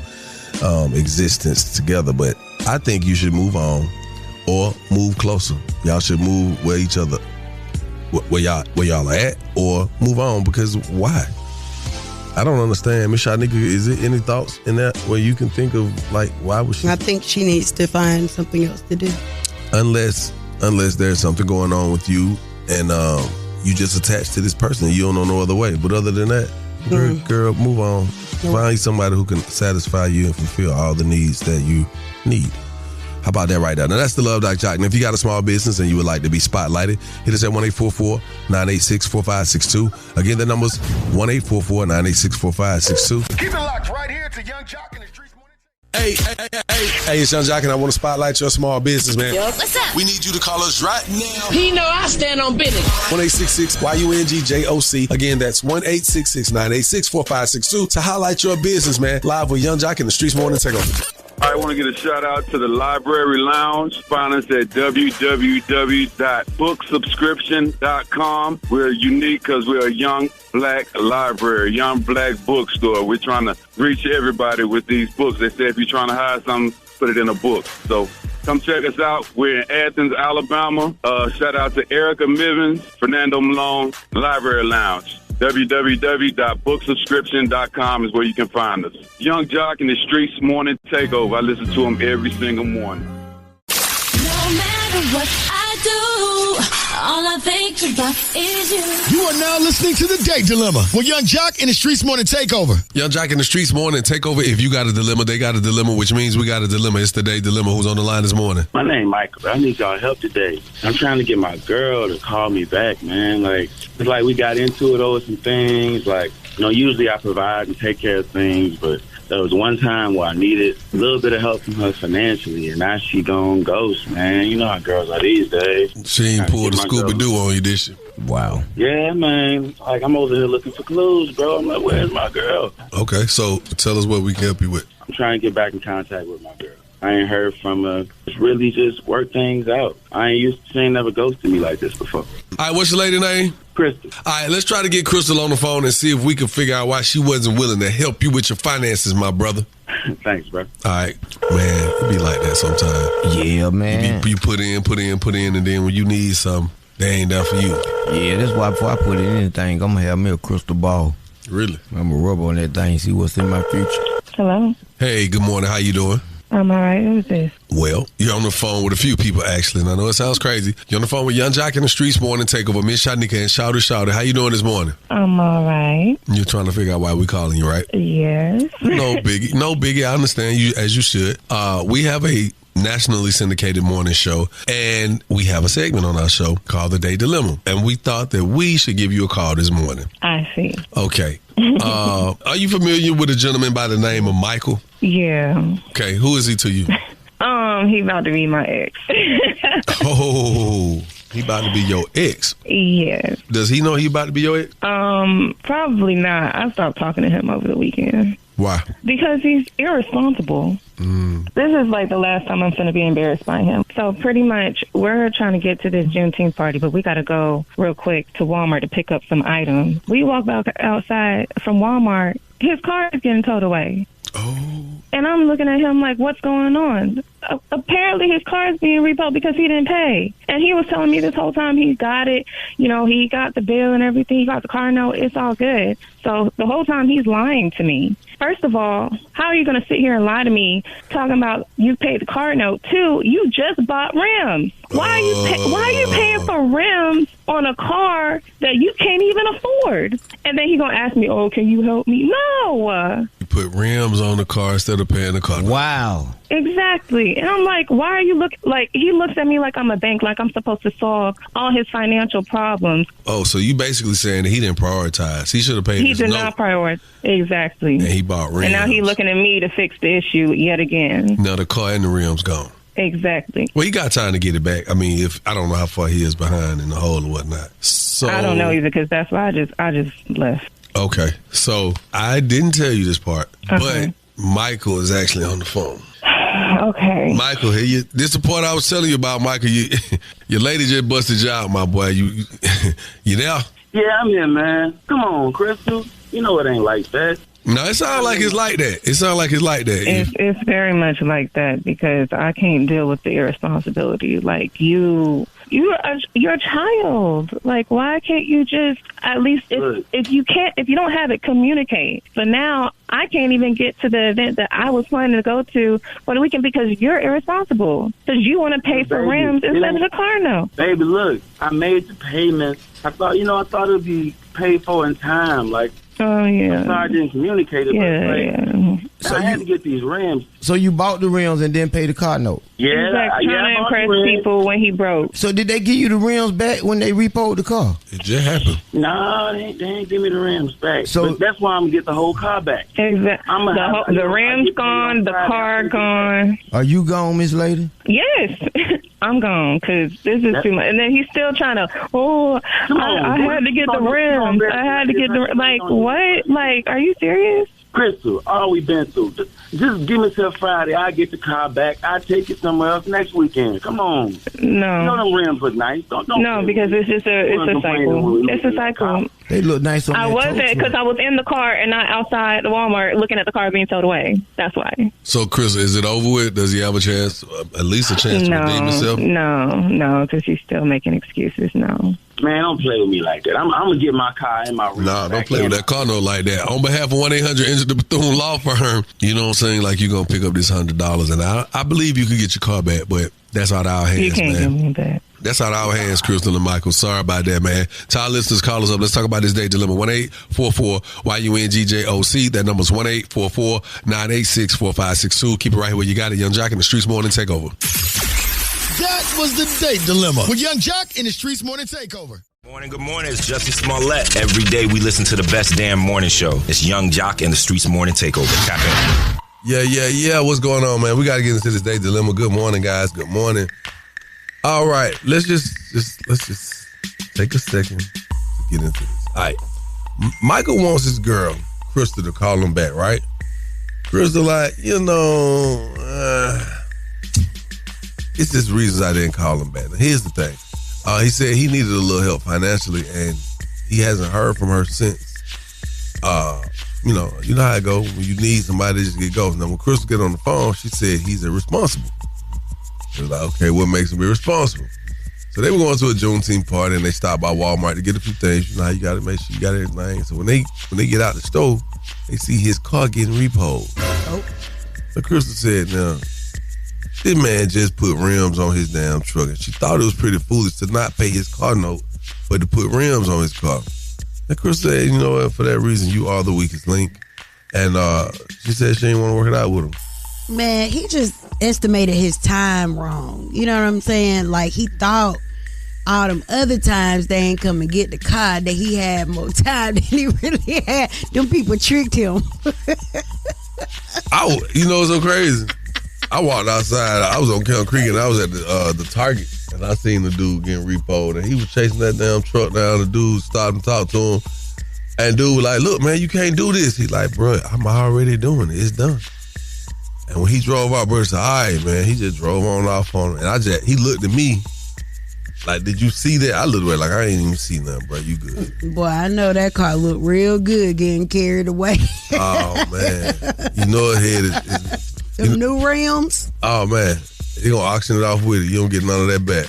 existence together. But I think you should move on or move closer. Y'all should move where each other, where y'all are at, or move on, because why? I don't understand. Miss Shanika, is there any thoughts in that where you can think of, like, why would she? I think she needs to find something else to do. Unless there's something going on with you and you just attached to this person and you don't know no other way. But other than that, girl, move on. Find somebody who can satisfy you and fulfill all the needs that you need. How about that right now? Now, that's the Love Doc Jock. And if you got a small business and you would like to be spotlighted, hit us at 1-844-986-4562. Again, the number's 1-844-986-4562. Keep it locked right here to Young Jock and the Streetz. Hey, it's Young Jock, and I want to spotlight your small business, man. Yo, what's up? We need you to call us right now. He know I stand on business. 1-866-YUNGJOC. Again, that's 1-866-986-4562 to highlight your business, man. Live with Young Jock and the Streetz Morning Takeover. I want to get a shout out to the Library Lounge. Find us at www.booksubscription.com. We're unique because we're a young black library, young black bookstore. We're trying to reach everybody with these books. They say if you're trying to hide something, put it in a book. So come check us out. We're in Athens, Alabama. Shout out to Erica Mivens, Fernando Malone, Library Lounge. www.booksubscription.com is where you can find us. Young Jock and the Streetz Morning Takeover. I listen to him every single morning. No matter what I do, all I think about is you. You are now listening to The Date Dilemma with Young Jock and the Streetz Morning Takeover. Young Jock and the Streetz Morning Takeover. If you got a dilemma, they got a dilemma, which means we got a dilemma. It's the Date Dilemma. Who's on the line this morning? My name Michael. I need y'all help today. I'm trying to get my girl to call me back, man. Like, it's like we got into it over some things. Like, you know, usually I provide and take care of things, but there was one time where I needed a little bit of help from her financially, and now she gone ghost, man. You know how girls are these days. She ain't pulled a Scooby-Doo on you, did she? Wow. Yeah, man. Like, I'm over here looking for clues, bro. I'm like, where's my girl? Okay, so tell us what we can help you with. I'm trying to get back in contact with my girl. I ain't heard from her. Just really just work things out. She ain't never ghosted me like this before. All right, what's your lady name? Krystal. All right, let's try to get Krystal on the phone and see if we can figure out why she wasn't willing to help you with your finances, my brother. Thanks, bro. All right, man, it be like that sometimes. Yeah, man. You put in, and then when you need something, they ain't there for you. Yeah, that's why before I put in anything, I'm going to have me a crystal ball. Really? I'm going to rub on that thing, see what's in my future. Hello. Hey, good morning. How you doing? I'm all right. Who's this? Well, you're on the phone with a few people, actually, and I know it sounds crazy. You're on the phone with Young Jock and the Streetz Morning Takeover. Miss Shanika and Shouty. How you doing this morning? I'm all right. You're trying to figure out why we calling you, right? Yes. No biggie. I understand you, as you should. We have a nationally syndicated morning show, and we have a segment on our show called The Day Dilemma. And we thought that we should give you a call this morning. I see. Okay. Are you familiar with a gentleman by the name of Michael? Yeah. Okay, who is he to you? He about to be my ex. Oh, he about to be your ex? Yes. Does he know he about to be your ex? Probably not. I stopped talking to him over the weekend. Why? Because he's irresponsible. This is like the last time I'm going to be embarrassed by him. So pretty much we're trying to get to this Juneteenth party, but we got to go real quick to Walmart to pick up some items. We walk back outside from Walmart. His car is getting towed away. Oh. And I'm looking at him like, what's going on? Apparently his car is being repoed because he didn't pay. And he was telling me this whole time he got it. You know, he got the bill and everything. He got the car note. It's all good. So the whole time he's lying to me. First of all, how are you going to sit here and lie to me talking about you paid the car note? Two, you just bought rims. Why are you paying for rims on a car that you can't even afford? And then he going to ask me, oh, can you help me? No. You put rims on the car instead of paying the car. Wow. Exactly. And I'm like, why are you he looks at me like I'm a bank, like I'm supposed to solve all his financial problems. Oh, so you basically saying that he didn't prioritize. He should have paid his note. He did not prioritize. Exactly. And he bought rims. And now he's looking at me to fix the issue yet again. Now the car and the rims gone. Exactly. Well, he got time to get it back. I mean, I don't know how far he is behind in the hole or whatnot. So I don't know either, because that's why I just left. Okay. So I didn't tell you this part, but Michael is actually on the phone. Okay. Michael, this is the part I was telling you about, Michael. Your lady just busted you out, my boy. You there? Yeah, I'm here, man. Come on, Krystal. You know it ain't like that. No, it sounds like it's like that. It's very much like that, because I can't deal with the irresponsibility. Like you're a child. Like, why can't you just at least if you don't have it, communicate? But now I can't even get to the event that I was planning to go to for the weekend because you're irresponsible. Because you want to pay for rims instead of the car note. Baby, look, I made the payments. I thought it would be paid for in time. Like, oh yeah. I'm sorry I didn't communicate it. So I had to get these rims. So you bought the rims and then paid the car note? Yeah. He's like trying to impress people when he broke. So did they give you the rims back when they repoed the car? It just happened. No, they ain't give me the rims back. So but that's why I'm going to get the whole car back. Exactly. The rims gone, the car gone. Are you gone, Miss Lady? Yes. I'm gone because this is too much. And then he's still trying to, I had to get the rims. I had to get the, like, what? Like, are you serious? Krystal, all we've been through. Just give me till Friday. I get the car back. I take it somewhere else next weekend. Come on. No. You know them rims look nice. Don't no, because it's a cycle. It's a cycle. They look nice on I wasn't, because I was in the car and not outside the Walmart looking at the car being towed away. That's why. So, Krystal, is it over with? Does he have a chance, at least a chance to redeem himself? No, because he's still making excuses. No. Man, don't play with me like that. I'm going to get my car and my rims. Nah, don't play with that car note like that. On behalf of 1-800-INJURED-THE-BETHUNE Law Firm, you know what I'm saying? Like, you're going to pick up this $100. And I believe you could get your car back, but that's out of our hands, you can't man. give me that. That's out of our hands, Krystal and Michael. Sorry about that, man. To our listeners, call us up. Let's talk about this day dilemma. 1-844-YUNGJOC. That number's 1-844-986-4562. Keep it right here where you got it. Young Jock in the Streetz Morning Takeover. That was the day dilemma with Young Jock in the Streetz Morning Takeover. Good morning. It's Justin Smollett. Every day we listen to the best damn morning show. It's Young Jock and the Streetz Morning Takeover. Tap in. Yeah. What's going on, man? We got to get into this day dilemma. Good morning, guys. Good morning. All right, let's just take a second to get into this. All right, Michael wants his girl, Krystal, to call him back, right? Krystal like, it's just reasons I didn't call him back. Now, here's the thing. He said he needed a little help financially, and he hasn't heard from her since. You know how it goes. When you need somebody, just get going. Now, when Krystal get on the phone, she said he's irresponsible. They was like, okay, what makes him irresponsible? So they were going to a Juneteenth party, and they stopped by Walmart to get a few things. You know how you got to make sure you got everything. So when they get out the store, they see his car getting repoed. So Krystal said, now, this man just put rims on his damn truck, and she thought it was pretty foolish to not pay his car note, but to put rims on his car. And Krystal said, you know what, for that reason, you are the weakest link. And she said she didn't want to work it out with him. Man, he just estimated his time wrong. You know what I'm saying? Like, he thought all them other times they ain't come and get the car, that he had more time than he really had. Them people tricked him. You know what's so crazy? I walked outside. I was on Kelm Creek and I was at the Target, and I seen the dude getting repoed, and he was chasing that damn truck down. The dude stopped and talked to him, and dude was like, "Look, man, you can't do this." He's like, "Bro, I'm already doing it. It's done." And when he drove out, bro, said, "All right, man." He just drove on off on him. And he looked at me like, "Did you see that?" I looked away like, "I ain't even see nothing, bro. You good." Boy, I know that car looked real good getting carried away. Oh, man. You know it is. Them new rims. Oh, man. They gonna auction it off with it. You don't get none of that back.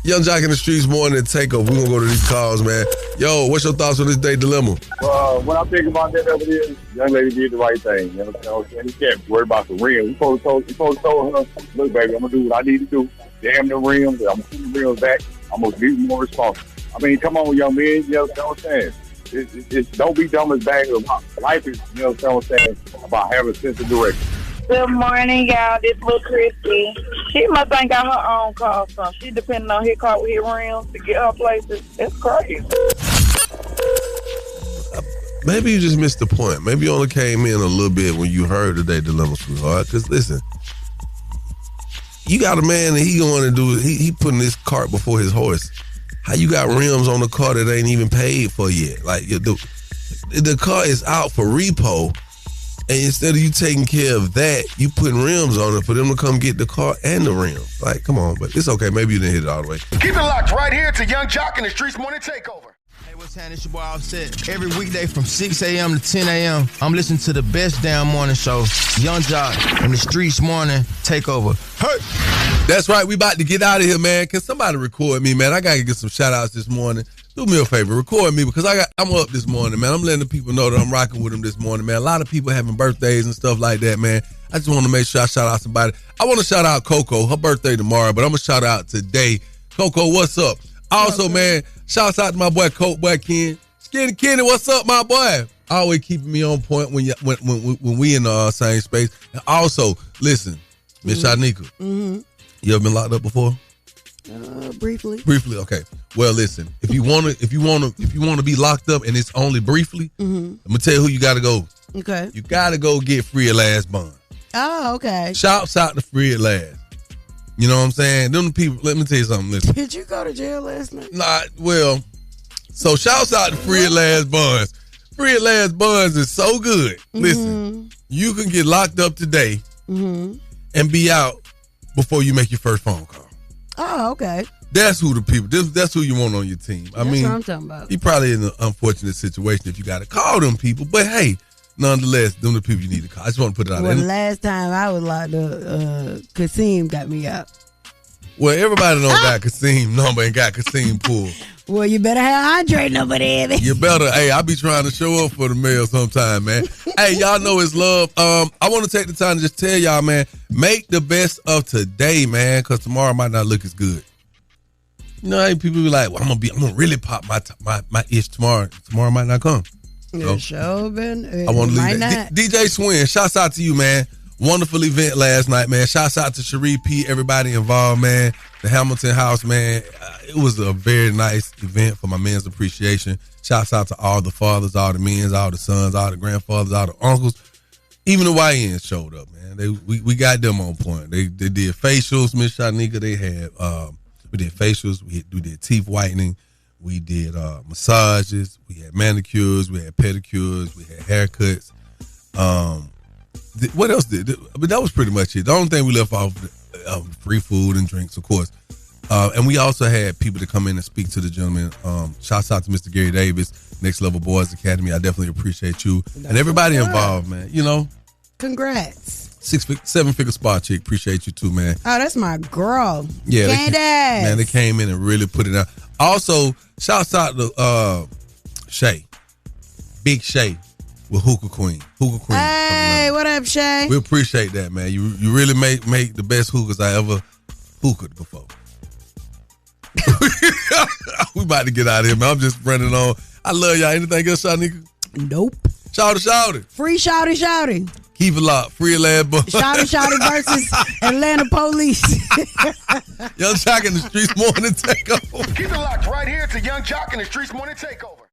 Young Jock in the Streets morning takeover. We're gonna go to these calls, man. Yo, what's your thoughts on this day dilemma? When I think about that over there, young lady did the right thing. You know what I'm saying? He can't worry about the rims. You supposed to tell her, "Look, baby, I'm gonna do what I need to do. Damn the rims. I'm gonna put the rims back. I'm gonna be more responsible." I mean, come on, young man. You know what I'm saying? It's don't be dumb as bad. Life is, you know what I'm saying, about having a sense of direction. Good morning, y'all. This little Christy. She must ain't got her own car, so she depending on his car with his rims to get her places. It's crazy. Maybe you just missed the point. Maybe you only came in a little bit when you heard the day dilemma, sweetheart. Because listen, you got a man and he going to do it. He putting his cart before his horse. How you got rims on the car that ain't even paid for yet? Like the car is out for repo. And instead of you taking care of that, you putting rims on it for them to come get the car and the rims. Like, come on, but it's okay. Maybe you didn't hit it all the way. Keep it locked right here to Young Jock in the Streets Morning Takeover. Hey, what's happening? It's your boy Offset. Every weekday from 6 a.m. to 10 a.m., I'm listening to the best damn morning show, Young Jock in the Streets Morning Takeover. Hey! That's right. We about to get out of here, man. Can somebody record me, man? I got to get some shout-outs this morning. Do me a favor, record me because I'm up this morning, man. I'm letting the people know that I'm rocking with them this morning, man. A lot of people having birthdays and stuff like that, man. I just want to make sure I shout out somebody. I want to shout out Coco. Her birthday tomorrow, but I'm going to shout out today. Coco, what's up? Also, man, shouts out to my boy Coke Boy Ken. Skinny Kenny, what's up, my boy? Always keeping me on point when we in the same space. And also, listen, Miss Shanika, you ever been locked up before? Briefly. Briefly, okay. Well, listen, if you want to be locked up and it's only briefly, I'm gonna tell you who you got to go. Okay. You got to go get free at last bond. Oh, okay. Shouts out to free at last. You know what I'm saying? Them people. Let me tell you something. Listen. Did you go to jail last night? Nah. Well, so shouts out to free at last bonds. Free at last bonds is so good. Listen, you can get locked up today and be out before you make your first phone call. Oh, okay. That's who the people. That's who you want on your team. That's what I'm talking about. You probably in an unfortunate situation if you got to call them people, but hey, nonetheless, them the people you need to call. I just want to put it out there. Well, last time I was locked up, Kasim got me out. Well, everybody don't got Kasim number and got Kasim pulled. Well, you better have Andre number then. You better. Hey, I be trying to show up for the mail sometime, man. Hey, y'all know it's love. I want to take the time to just tell y'all, man, make the best of today, man, because tomorrow might not look as good. You know, people be like, well, I'm gonna really pop my ish tomorrow. Tomorrow might not come. So, sure been. I want to leave that. DJ Swin, shouts out to you, man. Wonderful event last night, man. Shouts out to Cherie P, everybody involved, man. The Hamilton House, man. It was a very nice event for my men's appreciation. Shouts out to all the fathers, all the men, all the sons, all the grandfathers, all the uncles. Even the YNs showed up, man. We got them on point. They did facials, Miss Shanika. They had we did facials. We did teeth whitening. We did massages. We had manicures. We had pedicures. We had haircuts. What else did? But that was pretty much it. The only thing we left off free food and drinks, of course. And we also had people to come in and speak to the gentleman. Shouts out to Mr. Gary Davis, Next Level Boys Academy. I definitely appreciate you and everybody involved, man. You know, congrats. 7-figure spa chick. Appreciate you too, man. Oh, that's my girl. Yeah, Candace. They came in and really put it out. Also, shouts out to Shay, Big Shay. With Hookah Queen. Hey, what up, Shay? We appreciate that, man. You really make the best hookahs I ever hookah'd before. We about to get out of here, man. I'm just running on. I love y'all. Anything else, Shanika? Nope. Shouty. Free Shouty. Keep it locked. Free Atlanta. Shouty versus Atlanta police. Young Jock in the Streetz Morning Takeover. Keep it locked right here to Young Jock in the Streetz Morning Takeover.